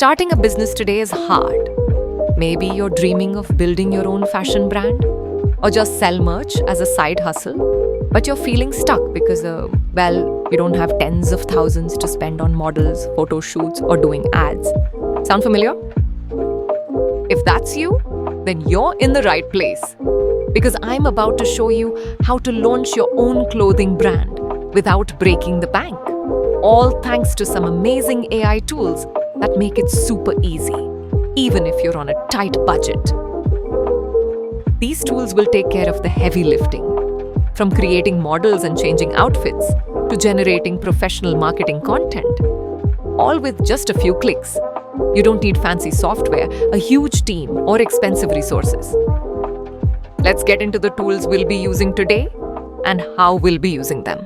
Starting a business today is hard. Maybe you're dreaming of building your own fashion brand or just sell merch as a side hustle, but you're feeling stuck because, you don't have tens of thousands to spend on models, photo shoots, or doing ads. Sound familiar? If that's you, then you're in the right place. Because I'm about to show you how to launch your own clothing brand without breaking the bank. All thanks to some amazing AI tools that make it super easy, even if you're on a tight budget. These tools will take care of the heavy lifting, from creating models and changing outfits to generating professional marketing content, all with just a few clicks. You don't need fancy software, a huge team, or expensive resources. Let's get into the tools we'll be using today and how we'll be using them.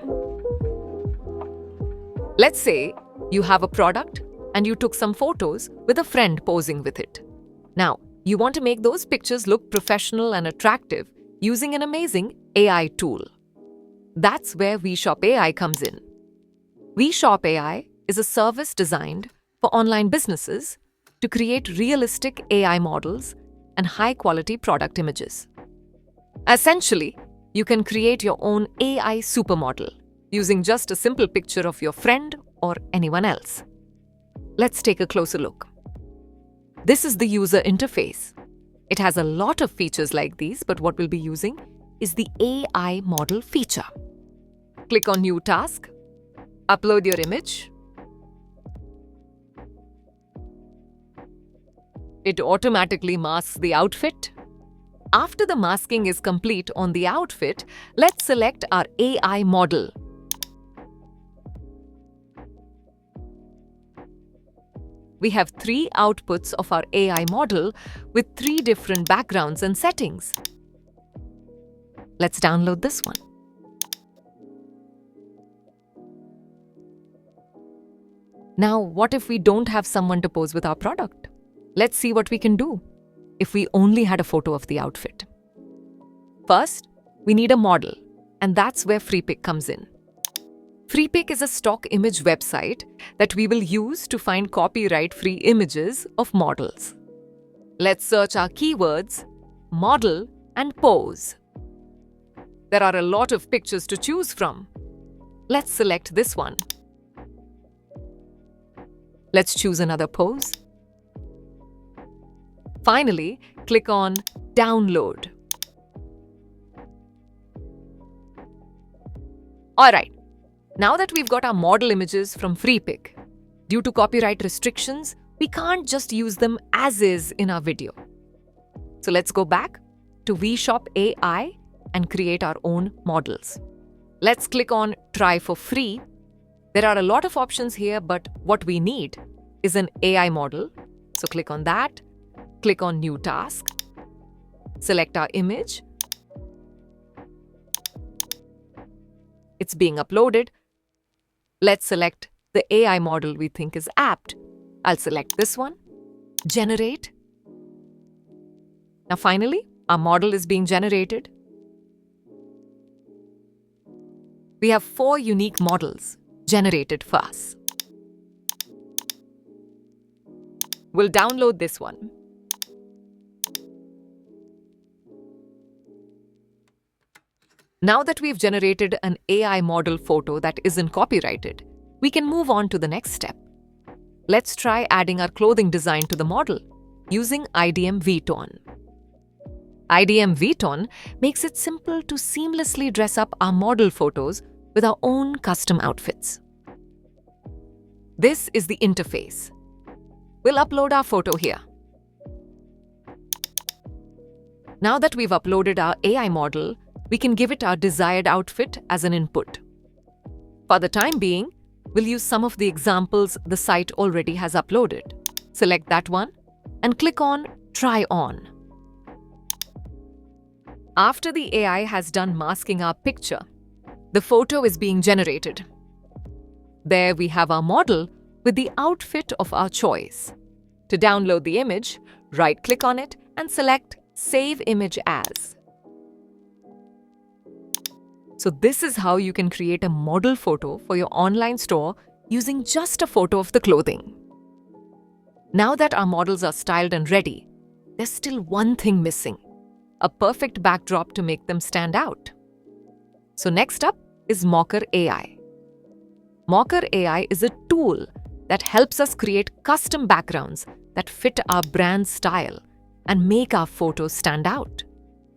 Let's say you have a product and you took some photos with a friend posing with it. Now, you want to make those pictures look professional and attractive using an amazing AI tool. That's where Weshop AI comes in. Weshop AI is a service designed for online businesses to create realistic AI models and high-quality product images. Essentially, you can create your own AI supermodel using just a simple picture of your friend or anyone else. Let's take a closer look. This is the user interface. It has a lot of features like these, but what we'll be using is the AI model feature. Click on New Task, upload your image. It automatically masks the outfit. After the masking is complete on the outfit, let's select our AI model. We have 3 outputs of our AI model with 3 different backgrounds and settings. Let's download this one. Now, what if we don't have someone to pose with our product? Let's see what we can do if we only had a photo of the outfit. First, we need a model, and that's where Freepik comes in. Freepik is a stock image website that we will use to find copyright-free images of models. Let's search our keywords, model and pose. There are a lot of pictures to choose from. Let's select this one. Let's choose another pose. Finally, click on Download. Alright, now that we've got our model images from Freepik, due to copyright restrictions, we can't just use them as is in our video. So let's go back to Weshop AI and create our own models. Let's click on Try for Free. There are a lot of options here, but what we need is an AI model. So click on that. Click on New Task, select our image. It's being uploaded. Let's select the AI model we think is apt. I'll select this one, Generate. Now finally, our model is being generated. We have 4 unique models generated for us. We'll download this one. Now that we've generated an AI model photo that isn't copyrighted, we can move on to the next step. Let's try adding our clothing design to the model using IDMVTON. IDMVTON makes it simple to seamlessly dress up our model photos with our own custom outfits. This is the interface. We'll upload our photo here. Now that we've uploaded our AI model, we can give it our desired outfit as an input. For the time being, we'll use some of the examples the site already has uploaded. Select that one and click on Try On. After the AI has done masking our picture, the photo is being generated. There we have our model with the outfit of our choice. To download the image, right-click on it and select Save Image As. So this is how you can create a model photo for your online store using just a photo of the clothing. Now that our models are styled and ready, there's still one thing missing: a perfect backdrop to make them stand out. So next up is Mokker AI. Mokker AI is a tool that helps us create custom backgrounds that fit our brand style and make our photos stand out.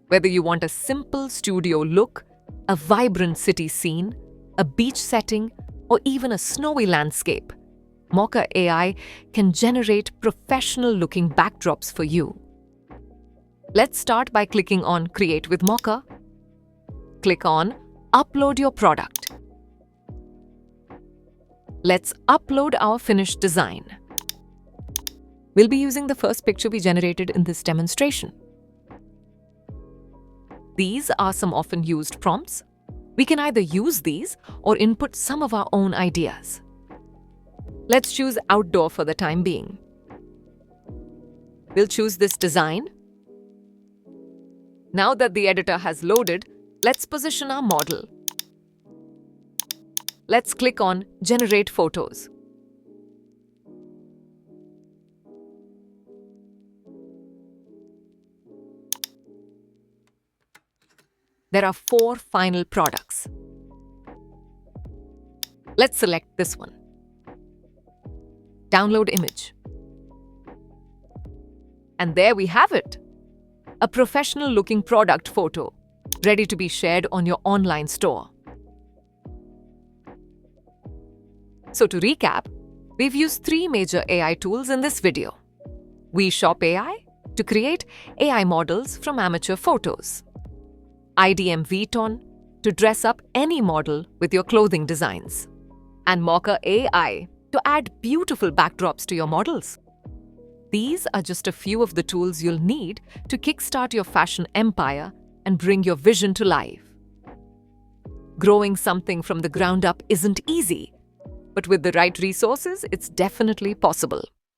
Whether you want a simple studio look, a vibrant city scene, a beach setting, or even a snowy landscape, Mokker AI can generate professional-looking backdrops for you. Let's start by clicking on Create with Mokker. Click on Upload your product. Let's upload our finished design. We'll be using the first picture we generated in this demonstration. These are some often used prompts. We can either use these or input some of our own ideas. Let's choose outdoor for the time being. We'll choose this design. Now that the editor has loaded, let's position our model. Let's click on Generate Photos. There are 4 final products. Let's select this one. Download image. And there we have it. A professional-looking product photo, ready to be shared on your online store. So to recap, we've used 3 major AI tools in this video. Weshop AI to create AI models from amateur photos. IDMVTON to dress up any model with your clothing designs. And Mokker AI to add beautiful backdrops to your models. These are just a few of the tools you'll need to kickstart your fashion empire and bring your vision to life. Growing something from the ground up isn't easy, but with the right resources, it's definitely possible.